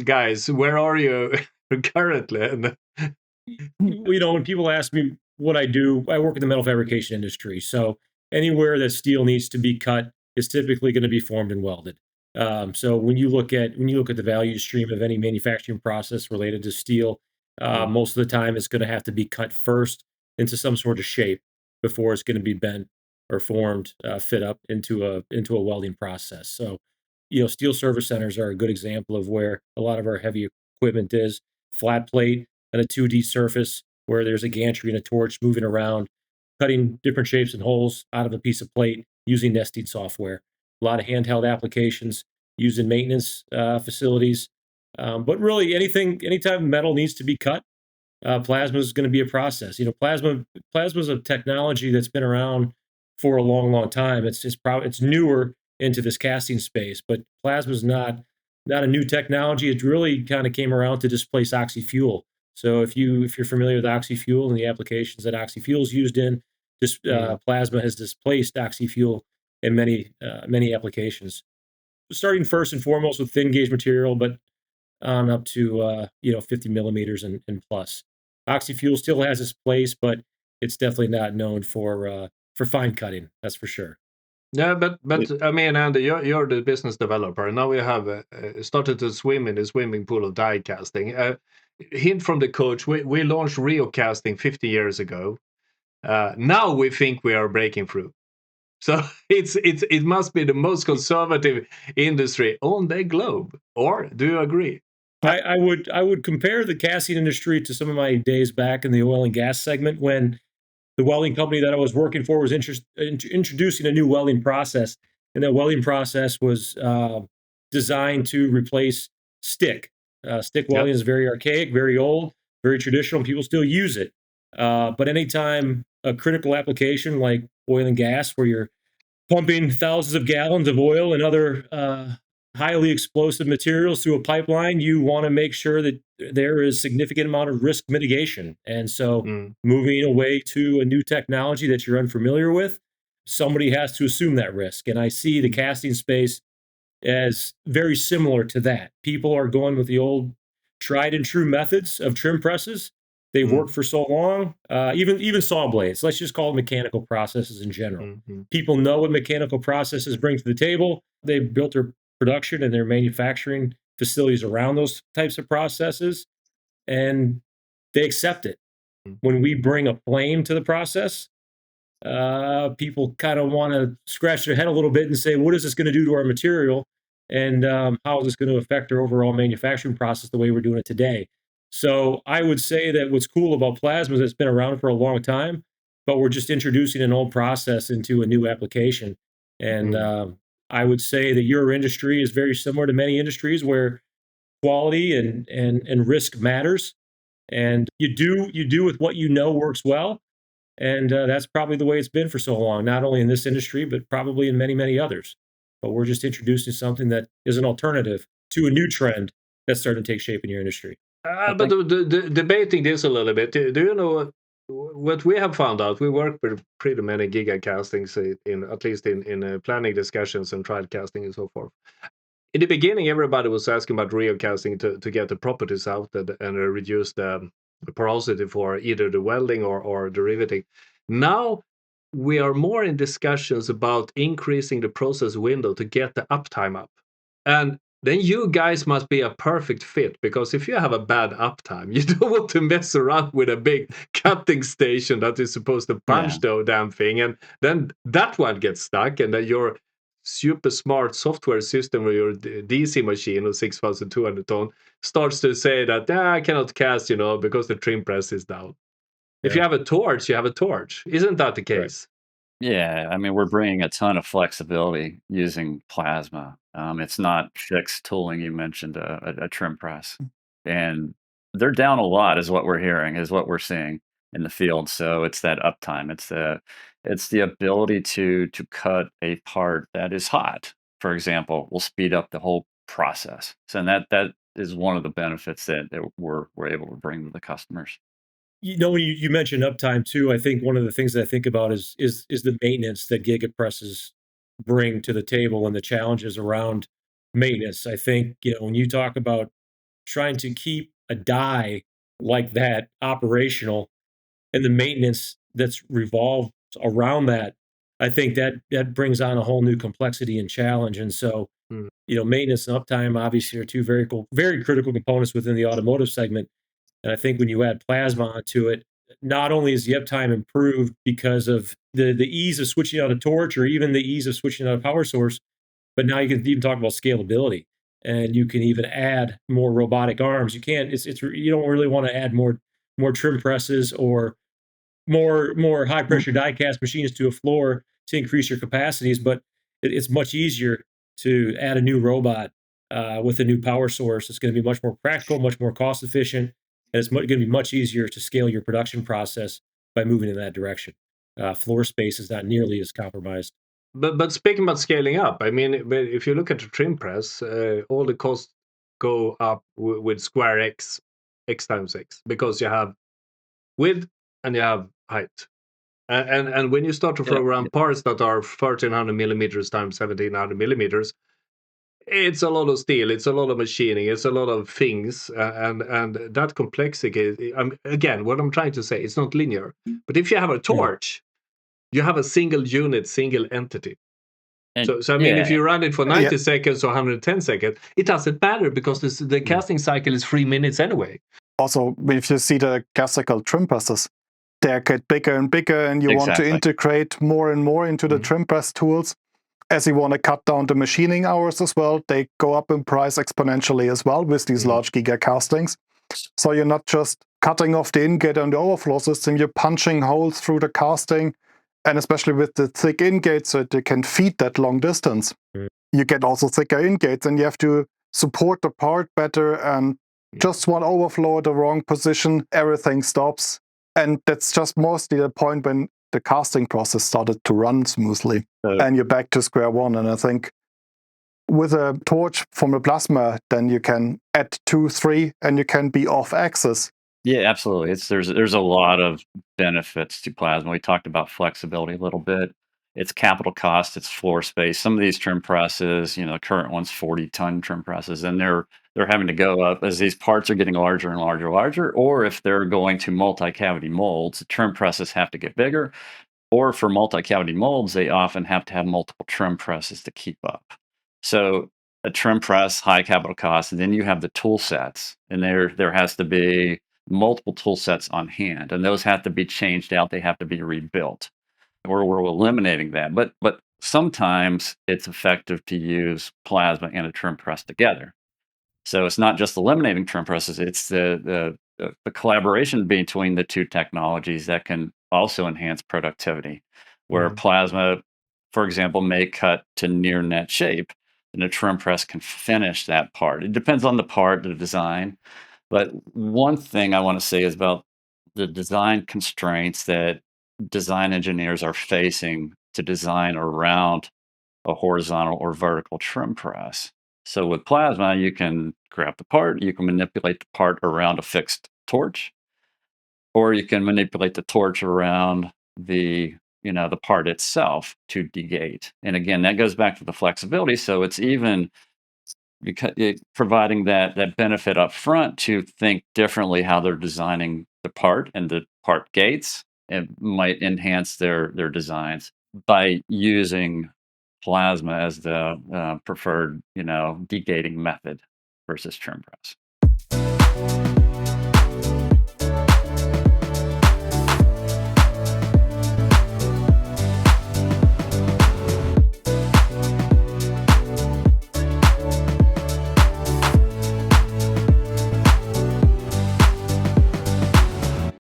Guys, where are you currently? When people ask me what I do, I work in the metal fabrication industry. So anywhere that steel needs to be cut is typically going to be formed and welded. So when you look at the value stream of any manufacturing process related to steel, Mm, most of the time it's going to have to be cut first into some sort of shape before it's going to be bent or formed, fit up into a welding process. So, steel service centers are a good example of where a lot of our heavy equipment is flat plate and a 2D surface where there's a gantry and a torch moving around, cutting different shapes and holes out of a piece of plate using nesting software. A lot of handheld applications used in maintenance facilities. But really, anytime metal needs to be cut, plasma is going to be a process. Plasma is a technology that's been around for a long, long time. It's newer into this casting space, but plasma is not a new technology. It really kind of came around to displace oxyfuel. So if you're familiar with oxyfuel and the applications that oxyfuel is used in, this mm. plasma has displaced oxyfuel in many applications. Starting first and foremost with thin gauge material, but on up to 50 millimeters and plus. Oxyfuel still has its place, but it's definitely not known for fine cutting. That's for sure. Yeah, but I mean, Andy, you're the business developer. Now we have started to swim in the swimming pool of die casting. Hint from the coach: we launched Rio casting 50 years ago. Now we think we are breaking through. So it must be the most conservative industry on the globe. Or do you agree? I would compare the casting industry to some of my days back in the oil and gas segment when the welding company that I was working for was introducing a new welding process, and that welding process was designed to replace stick. Stick Yep. welding is very archaic, very old, very traditional. People still use it, but anytime a critical application like oil and gas, where you're pumping thousands of gallons of oil and other highly explosive materials through a pipeline, you want to make sure that there is significant amount of risk mitigation. And so Mm, moving away to a new technology that you're unfamiliar with, somebody has to assume that risk. And I see the casting space as very similar to that. People are going with the old tried and true methods of trim presses. They've mm, worked for so long. Even saw blades. Let's just call it mechanical processes in general. mm, mm, People know what mechanical processes bring to the table. They've built their production and their manufacturing facilities around those types of processes, and they accept it. mm. When we bring a flame to the process, people kind of want to scratch their head a little bit and say, what is this going to do to our material? And how is this going to affect our overall manufacturing process the way we're doing it today? So I would say that what's cool about plasma is it's been around for a long time, but we're just introducing an old process into a new application. And Mm. I would say that your industry is very similar to many industries where quality and risk matters. And you do with what you know works well, and that's probably the way it's been for so long, not only in this industry, but probably in many, many others. But we're just introducing something that is an alternative to a new trend that's starting to take shape in your industry. I But think debating this a little bit, do you know what we have found out? We work with pretty many giga castings in at least in planning discussions and trial casting and so forth. In the beginning, everybody was asking about real casting to get the properties out and reduce the porosity for either the welding or the riveting. Now we are more in discussions about increasing the process window to get the uptime up. And then you guys must be a perfect fit because if you have a bad uptime, you don't want to mess around with a big cutting station that is supposed to yeah. punch the damn thing, and then that one gets stuck, and then your super smart software system with your DC machine of 6,200 ton starts to say that I cannot cast, because the trim press is down. If Yeah, you have a torch, you have a torch. Isn't that the right. case? Yeah, I mean, we're bringing a ton of flexibility using plasma. It's not fixed tooling. You mentioned a trim press, and they're down a lot, is what we're hearing, is what we're seeing in the field. So it's that uptime. It's the ability to cut a part that is hot. For example, will speed up the whole process. So that is one of the benefits that we're able to bring to the customers. When you mentioned uptime too, I think one of the things that I think about is the maintenance that giga presses bring to the table and the challenges around maintenance. I think, when you talk about trying to keep a die like that operational and the maintenance that's revolved around that, I think that brings on a whole new complexity and challenge. And so, Mm. Maintenance and uptime obviously are two very critical components within the automotive segment. And I think when you add plasma onto it, not only is the uptime improved because of the ease of switching out a torch or even the ease of switching out a power source, but now you can even talk about scalability, and you can even add more robotic arms. You can't. It's you don't really want to add more trim presses or more high pressure die cast machines to a floor to increase your capacities, but it's much easier to add a new robot with a new power source. It's going to be much more practical, much more cost efficient, and it's going to be much easier to scale your production process by moving in that direction. Floor space is not nearly as compromised. But speaking about scaling up, I mean, but if you look at the trim press, all the costs go up with square x times x, because you have width and you have height. And when you start to throw around parts that are 1300 millimeters times 1700 millimeters, it's a lot of steel, it's a lot of machining, it's a lot of things, and that complexity. Again, what I'm trying to say, it's not linear. But if you have a torch, you have a single unit, single entity. And So I mean, if yeah, you run it for 90 seconds or 110 seconds, it doesn't matter, because the casting cycle is 3 minutes anyway. Also, if you see the classical trim presses, they get bigger and bigger, and you want to Exactly. integrate more and more into the trim press tools. As you want to cut down the machining hours as well, they go up in price exponentially as well with these large giga castings. So you're not just cutting off the ingate and the overflow system, you're punching holes through the casting, and especially with the thick ingate, so they can feed that long distance. You get also thicker ingates, and you have to support the part better, and just one overflow at the wrong position, everything stops. And that's just mostly the point when the casting process started to run smoothly, and you're back to square one. And I think with a torch from a plasma, then you can add 2, 3, and you can be off axis. Yeah, absolutely. There's a lot of benefits to plasma. We talked about flexibility a little bit. It's capital cost, it's floor space. Some of these trim presses, the current one's 40-ton trim presses, and they're having to go up as these parts are getting larger and larger and larger. Or if they're going to multi-cavity molds, the trim presses have to get bigger. Or for multi-cavity molds, they often have to have multiple trim presses to keep up. So a trim press, high capital cost, and then you have the tool sets, and there has to be multiple tool sets on hand, and those have to be changed out. They have to be rebuilt, or we're eliminating that. But sometimes it's effective to use plasma and a trim press together. So it's not just eliminating trim presses; it's the collaboration between the two technologies that can also enhance productivity. Where plasma, for example, may cut to near net shape, and a trim press can finish that part. It depends on the part, the design. But one thing I want to say is about the design constraints that design engineers are facing to design around a horizontal or vertical trim press. So with plasma, you can grab the part, you can manipulate the part around a fixed torch, or you can manipulate the torch around the part itself to degate. And again, that goes back to the flexibility. So it's even providing that benefit up front to think differently how they're designing the part and the part gates. It might enhance their designs by using plasma as the preferred degating method versus trim press.